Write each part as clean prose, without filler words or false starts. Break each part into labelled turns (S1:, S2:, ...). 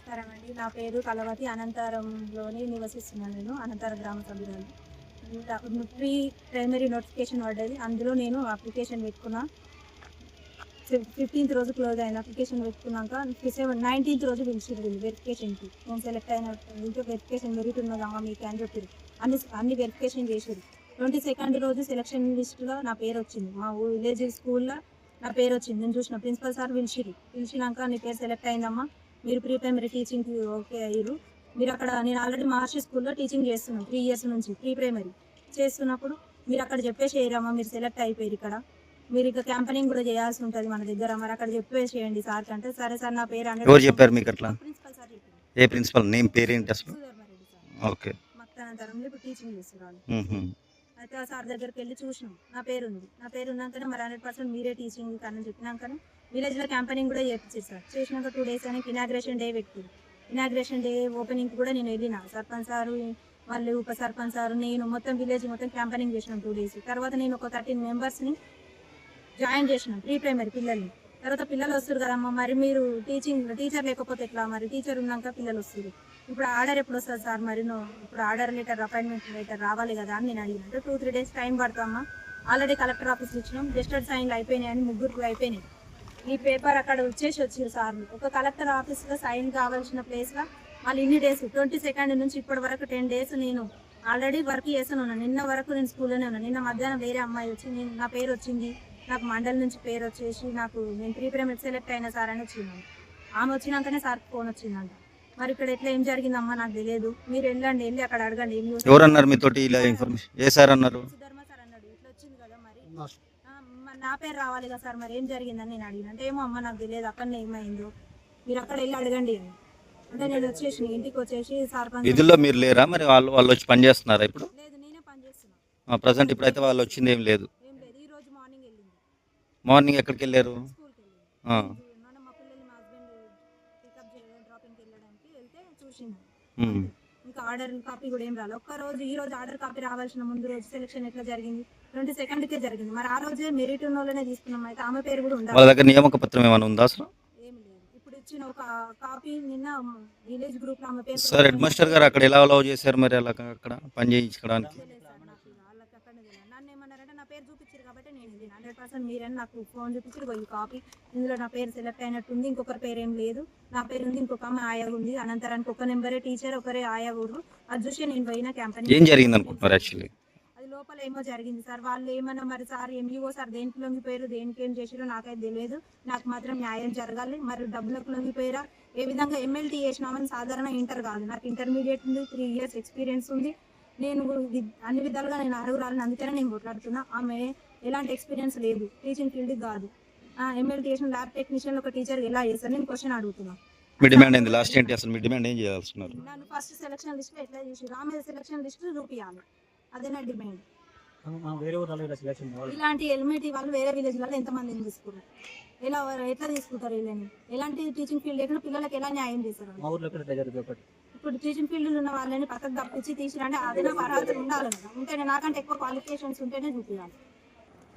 S1: నమస్కారం అండి. నా పేరు కలవతి. అనంతరంలోని నివసిస్తున్నాను. నేను అనంతరం గ్రామ సభ్యురాలు. ప్రీ ప్రైమరీ నోటిఫికేషన్ పడ్డది. అందులో నేను అప్లికేషన్ పెట్టుకున్నా. 15th రోజు క్లోజ్ అయింది. అప్లికేషన్ పెట్టుకున్నాక 19th రోజు పిలిచిర్రు వెరిఫికేషన్కి. నేను సెలెక్ట్ అయిన ఇంట్లో వెరిఫికేషన్ మెరిట్ ఉన్నదమ్మా మీకు అని చెప్పారు. అన్ని వెరిఫికేషన్ చేసారు. 22nd రోజు సెలక్షన్ లిస్టులో నా పేరు వచ్చింది. మా విలేజ్ స్కూల్లో నా పేరు వచ్చింది. నేను చూసిన ప్రిన్సిపల్ సార్ పిలిచినాక నీ పేరు సెలెక్ట్ అయిందమ్మా, మీరు ప్రీ ప్రైమరీ టీచింగ్కి ఓకే అయ్యారు. మీరు అక్కడ నేను ఆల్రెడీ మహర్షి స్కూల్లో టీచింగ్ చేస్తున్నాను 3 years నుంచి. ప్రీ ప్రైమరీ చేస్తున్నప్పుడు మీరు అక్కడ చెప్పేసేయరమ్మా, మీరు సెలెక్ట్ అయిపోయారు, ఇక్కడ మీరు ఇక క్యాంపెనింగ్ కూడా చేయాల్సి ఉంటుంది మన దగ్గర, మరి అక్కడ చెప్పేసేయండి సార్ అంటే, సరే సార్ నా పేరు అంటే
S2: ఎవరు చెప్పారు మీకు అట్లా?
S1: ప్రిన్సిపల్ సార్ చెప్పారు.
S2: ఏ ప్రిన్సిపల్ నేమ్ పేరేంటి అసలు?
S1: సుధర్మారెడ్డి సార్.
S2: ఓకే.
S1: మక్తానంతరంలో ఇప్పుడు టీచింగ్ చేస్తున్నారు. అయితే ఆ సార్ దగ్గరికి వెళ్ళి చూసినాం, నా పేరు ఉంది. నా పేరు ఉన్నాకనే మరి 100% మీరే టీచింగ్ అని చెప్పినాకనే విలేజ్లో క్యాంపెనింగ్ కూడా చేయించారు సార్. చేసినాక 2 days అని ఇనాగ్రేషన్ డే పెట్టారు. ఇనాగ్రేషన్ డే ఓపెనింగ్ కూడా నేను వెళ్ళిన. సర్పంచ్ సారు, వాళ్ళు ఉప సర్పంచ్ సారు, నేను మొత్తం విలేజ్ మొత్తం క్యాంపెనింగ్ చేసినాం 2 days. తర్వాత నేను ఒక 13 members-ని జాయిన్ చేసినాం ప్రీ ప్రైమరీ పిల్లల్ని. తర్వాత పిల్లలు వస్తారు కదమ్మా, మరి మీరు టీచర్ లేకపోతే ఎట్లా, మరి టీచర్ ఉన్నాక పిల్లలు వస్తారు. ఇప్పుడు ఆర్డర్ ఎప్పుడు వస్తుంది సార్, మరి ఇప్పుడు ఆర్డర్ లెటర్ అపాయింట్మెంట్ లెటర్ రావాలి కదా అని నేను అడిగిన. అంటే 2-3 days టైం పడతామా, ఆల్రెడీ కలెక్టర్ ఆఫీస్లో ఇచ్చినాం, గెస్టెడ్ సైన్లు అయిపోయినాయని 3 అయిపోయినాయి. ఈ పేపర్ అక్కడ వచ్చారు సార్లు. ఒక కలెక్టర్ ఆఫీస్లో సైన్ కావాల్సిన ప్లేస్లో వాళ్ళు ఇన్ని డేస్ 22nd నుంచి ఇప్పటి వరకు 10 days నేను ఆల్రెడీ వర్క్ చేస్తాను ఉన్నాను. నిన్న వరకు నేను స్కూల్లోనే ఉన్నాను. నిన్న మధ్యాహ్నం వేరే అమ్మాయి వచ్చి నా పేరు వచ్చింది, నాకు మండలి నుంచి పేరు వచ్చేసి నేను ప్రీ ప్రైమరీ సెలెక్ట్ అయినా సార్ అని వచ్చింది. ఆమె వచ్చినాకనే సార్కి ఫోన్ వచ్చిందంట. మరి ఇక్కడ ఎట్లా ఏం జరిగిందమ్మా నాకు తెలియదు, మీరు వెళ్ళి అక్కడ అడగండి.
S2: ఎవరన్నారు మీతోటి ఇలా ఇన్ఫర్మేషన్? ఏ సార్ అన్నారు?
S1: సుధర్మ సార్ అన్నాడు, ఇట్లా వచ్చింది కదా మరి నా పేరు రావాలి కదా సార్, మరి ఏం జరిగిందని నేను అడిగిన. అంటే ఏమో అమ్మ నాకు తెలియదు, అక్కడనే ఏమైందో, మీరు అక్కడ వెళ్ళి అడగండి అని. అంటే నేను వచ్చేసి ఇంటికి వచ్చేసి సార్
S2: విధుల్లో మీరు లేరా మరి? వాళ్ళు వచ్చి పని చేస్తున్నారా ఇప్పుడు?
S1: లేదు, నేనే పని చేస్తున్నా
S2: ప్రజెంట్. ఇప్పుడైతే వాళ్ళు వచ్చింది ఏం లేదు.
S1: ఈ రోజు మార్నింగ్ వెళ్ళింది.
S2: మార్నింగ్ ఎక్కడికి వెళ్ళారు?
S1: స్కూల్కి వెళ్ళింది. మా పిల్లలు మా హస్బెండ్ పికప్ డ్రాపింగ్కి వెళ్ళడానికి వెళ్తే చూసింది. ఇంకా ఆర్డర్ కాపీ కూడా ఏం రాలేదు. ఒక్కరోజు ఈ రోజు ఆర్డర్ కాపీ రావాల్సిన ముందు రోజు సెలక్షన్ ఎట్లా జరిగింది, 22nd జరిగింది. మరి ఆ రోజే మెరిట్ ఉన్న వాళ్ళనే తీసుకున్నాం. అయితే ఆమె పేరు కూడా ఉండాలి.
S2: వాళ్ళ దగ్గర నియామక పత్రం ఏమైనా ఉందా అసలు?
S1: ఏమి లేదు. ఇప్పుడు ఇచ్చిన ఒక కాపీ నిన్న విలేజ్ గ్రూప్ లో ఆమె పేరు.
S2: సార్ హెడ్ మాస్టర్ గారు అక్కడ ఎలా అలౌ చేశారు మరి అలా అక్కడ పని చేయించడానికి?
S1: నన్ను ఏమన్నారంటే నా పేరు చూపించారు కాబట్టి నేను 100% మీరని నాకు ఫోన్ చూపించారు. ఈ కాపీ ఇందులో నా పేరు సెలెక్ట్ అయినట్టుంది, ఇంకొకరి పేరు ఏం లేదు, నా పేరు ఉంది, ఇంకొక అమ్మ ఆయా ఉంది, అనంతరానికి ఒక నెంబరే టీచర్, ఒకరే ఆయా ఊరు. అది చూసి నేను పోయిన క్యాంపెయిన్.
S2: ఏం జరిగింది అనుకుంటున్నారు యాక్చువల్లీ?
S1: అది లోపల ఏమో జరిగింది సార్. వాళ్ళు ఏమన్నా మరి సార్ ఎంఈఓ సార్ దేనికి లొంగిపోయారు, దేనికి ఏం చేసారో నాకైతే తెలియదు. నాకు మాత్రం న్యాయం జరగాలి. మరి డబ్బులకు లొంగిపోయారా, ఏ విధంగా ఎమ్మెల్టీ చేసినామని సాధారణ ఇంటర్ కాదు, నాకు ఇంటర్మీడియట్ ఉంది, 3 years ఎక్స్పీరియన్స్ ఉంది. నేను అన్ని విధాలుగా నేను అర్హురాలని, అందుకనే నేను కొట్లాడుతున్నా. ఆమె ఎలాంటి ఎక్స్పీరియన్స్ లేదు, టీచింగ్ ఫీల్డ్ కాదు. ఎమ్మెల్టీ చేసిన ల్యాబ్ టెక్నీషియన్ ఒక టీచర్ ఎలా చేస్తారు, నేను క్వశ్చన్ అడుగుతున్నా.
S2: మీ డిమాండ్ ఏంది లాస్ట్ ఏంటి అసలు? మీ డిమాండ్ ఏం చేయాల్సిన్నారు?
S1: నన్ను ఫస్ట్ సెలక్షన్ లిస్ట్ ఎట్లా చేసి ఆమె సెలక్షన్ లిస్ట్ చూపించాలి, అదే నా డిమాండ్. ఇలాంటి ఎలిమెంటరీ వాళ్ళు వేరే విలేజ్లలో ఎంతమందిని తీసుకున్నారు, ఎట్లా తీసుకుంటారు వీళ్ళని? ఎలాంటి టీచింగ్ ఫీల్డ్ లేకుండా పిల్లలకి ఎలా న్యాయం చేస్తారు? ఇప్పుడు టీచింగ్ ఫీల్డ్ ఉన్న వాళ్ళని పక్కకు తప్పించి తీసుకురండి, అదే నాకు అర్హత ఉండాలి కదా, ఉంటేనే నాకంటే ఎక్కువ క్వాలిఫికేషన్స్ ఉంటేనే చూపించాలి.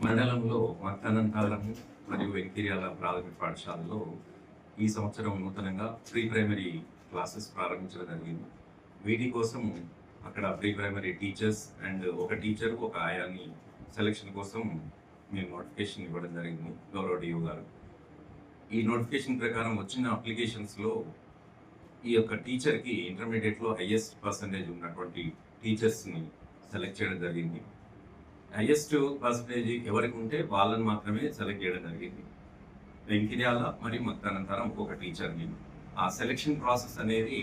S3: మండలంలో మక్తానంతరం మరియు వెంకిర్యాల ప్రాథమిక పాఠశాలలో ఈ సంవత్సరం నూతనంగా ప్రీ ప్రైమరీ క్లాసెస్ ప్రారంభించడం జరిగింది. వీటి కోసం అక్కడ ప్రీ ప్రైమరీ టీచర్స్ అండ్ ఒక టీచర్ ఒక ఆయాని సెలక్షన్ కోసం మేము నోటిఫికేషన్ ఇవ్వడం జరిగింది గౌరవ డిఓ గారు. ఈ నోటిఫికేషన్ ప్రకారం వచ్చిన అప్లికేషన్స్లో ఈ యొక్క టీచర్కి ఇంటర్మీడియట్లో హైయెస్ట్ పర్సంటేజ్ ఉన్నటువంటి టీచర్స్ని సెలెక్ట్ చేయడం జరిగింది. హైయెస్ట్ పర్సంటేజ్ ఎవరికి ఉంటే వాళ్ళని మాత్రమే సెలెక్ట్ చేయడం జరిగింది. వెంకిర్యాల మరియు మక్తానంతరం ఒక్కొక్క టీచర్ని. ఆ సెలెక్షన్ ప్రాసెస్ అనేది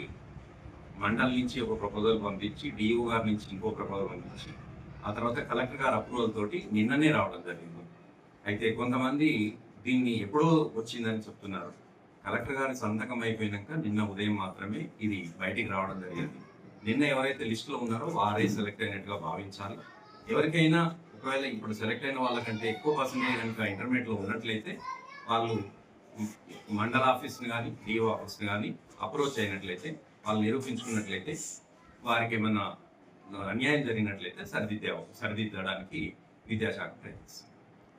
S3: మండలి నుంచి ఒక ప్రపోజల్ పంపించి, డిఓ గారి నుంచి ఇంకో ప్రపోజల్ పంపించి, ఆ తర్వాత కలెక్టర్ గారి అప్రూవల్ తోటి నిన్ననే రావడం జరిగింది. అయితే కొంతమంది దీన్ని ఎప్పుడో వచ్చిందని చెప్తున్నారు. కలెక్టర్ గారి సంతకం అయిపోయినాక నిన్న ఉదయం మాత్రమే ఇది బయటికి రావడం జరిగింది. నిన్న ఎవరైతే లిస్టులో ఉన్నారో వారే సెలెక్ట్ అయినట్టుగా భావించాలి. ఎవరికైనా ఒకవేళ ఇప్పుడు సెలెక్ట్ అయిన వాళ్ళకంటే ఎక్కువ పర్సెంటేజ్ కనుక ఇంటర్మీడియట్లో ఉన్నట్లయితే వాళ్ళు మండల ఆఫీస్ని కానీ డిఓ ఆఫీస్ని కానీ అప్రోచ్ అయినట్లయితే, వాళ్ళు నిరూపించుకున్నట్లయితే, వారికి ఏమైనా అన్యాయం జరిగినట్లయితే సరిదిద్దడానికి విద్యాశాఖ ప్రయత్నిస్తుంది.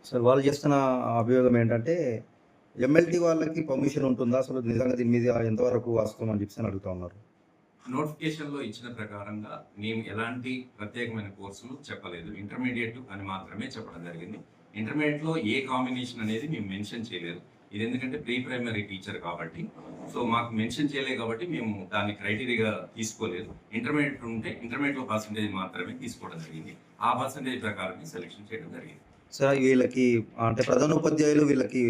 S2: సార్ వాళ్ళు చేస్తున్న అభియోగం ఏంటంటే ఎంఎల్టీ వాళ్ళకి పర్మిషన్ ఉంటుందా అసలు నిజంగా దీని మీద ఎంతవరకు వాస్తవం అని చెప్పి అడుగుతా ఉన్నారు.
S3: నోటిఫికేషన్లో ఇచ్చిన ప్రకారంగా మేము ఎలాంటి ప్రత్యేకమైన కోర్సులు చెప్పలేదు, ఇంటర్మీడియట్ అని మాత్రమే చెప్పడం జరిగింది. ఇంటర్మీడియట్లో ఏ కాంబినేషన్ అనేది మేము మెన్షన్ చేయలేదు. ఇది ఎందుకంటే ప్రీ ప్రైమరీ టీచర్ కాబట్టి, సో మాకు మెన్షన్ చేయలేదు కాబట్టి మేము దాన్ని క్రైటీరియాగా తీసుకోలేదు. ఇంటర్మీడియట్ ఉంటే ఇంటర్మీడియట్లో పర్సంటేజ్ మాత్రమే తీసుకోవడం జరిగింది. ఆ పర్సంటేజ్ ప్రకారం సెలెక్షన్ చేయడం జరిగింది.
S2: సార్ వీళ్ళకి అంటే ప్రధానోపాధ్యాయులు వీళ్ళకి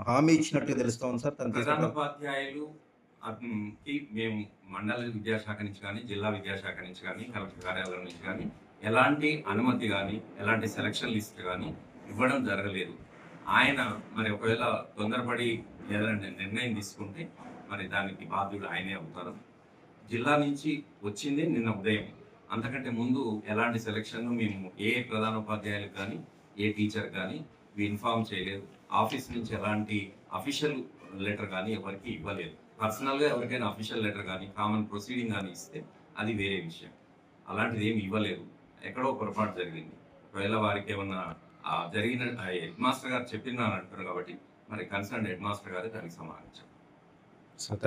S2: హామీ ఇచ్చినట్టు తెలుస్తా ఉంది సార్.
S3: ప్రధానోపాధ్యాయులు కి మేము మండల విద్యాశాఖ నుంచి కానీ, జిల్లా విద్యాశాఖ నుంచి కానీ, కలెక్టర్ కార్యాలయం నుంచి కానీ ఎలాంటి అనుమతి కానీ, ఎలాంటి సెలక్షన్ లిస్ట్ కానీ ఇవ్వడం జరగలేదు. ఆయన మరి ఒకవేళ తొందరపడి ఏదైనా నిర్ణయం తీసుకుంటే మరి దానికి బాధ్యుడు ఆయనే అవుతారు. జిల్లా నుంచి వచ్చింది నిన్న ఉదయం. అంతకంటే ముందు ఎలాంటి సెలక్షన్ మేము ఏ ప్రధానోపాధ్యాయులకు కానీ, ఏ టీచర్ కానీ ఇన్ఫార్మ్ చేయలేదు. ఆఫీస్ నుంచి ఎలాంటి అఫీషియల్ లెటర్ కానీ ఎవరికి ఇవ్వలేదు. పర్సనల్గా ఎవరికైనా అఫీషియల్ లెటర్ కానీ, కామన్ ప్రొసీడింగ్ కానీ ఇస్తే అది వేరే విషయం. అలాంటిది ఏమి ఇవ్వలేదు. ఎక్కడో పొరపాటు జరిగింది. ఒకవేళ వారికి ఏమన్నా జరిగిన హెడ్ మాస్టర్ గారు చెప్పినారు అంటారు కాబట్టి మరి కన్సర్న్ హెడ్ మాస్టర్ గారు దానికి సమాధానం చెప్పారు.